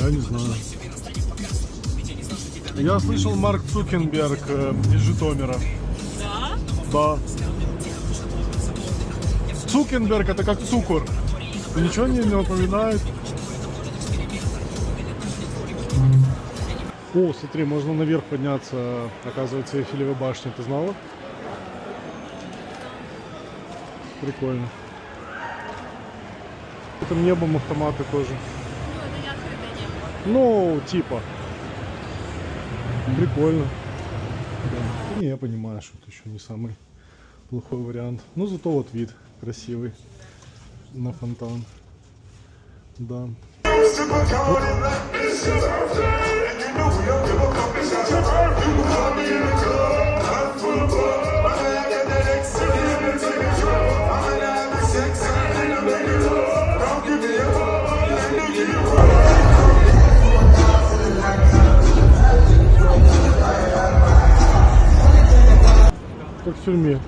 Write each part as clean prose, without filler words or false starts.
Я не знаю. Я слышал, Марк Цукерберг из Житомира. Да? Да. Цукерберг это как цукор. Ничего не напоминает. О, смотри, можно наверх подняться, оказывается, Эйфелевой башни. Ты знала? Прикольно. Там небом автоматы тоже. Ну, это не открытое небо. Ну, типа. Прикольно. Да. Не, я понимаю, что это еще не самый плохой вариант. Ну, зато вот вид красивый на фонтан. Да. Как в тюрьме.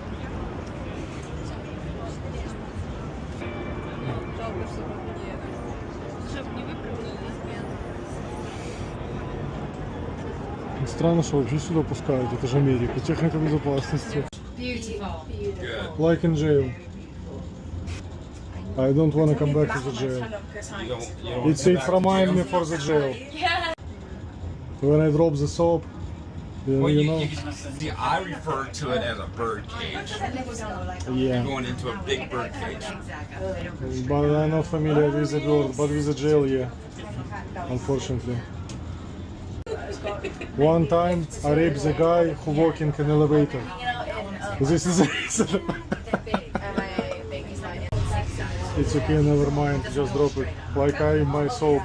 Жалко, чтобы не выпрыгнули из пены. Странно, что вообще сюда пускают. Это же Америка. Техника безопасности. Like in jail. I don't want to come back to the jail. It's remind me for the jail. When I drop the soap, you know. See, I refer to it as a bird cage. Yeah. Going into a big bird cage. But I'm not familiar with the bird, but with the jail, yeah. Unfortunately. One time I raped the guy who walked in an elevator. This is the reason. It's okay, never mind, just drop it. Like my soap.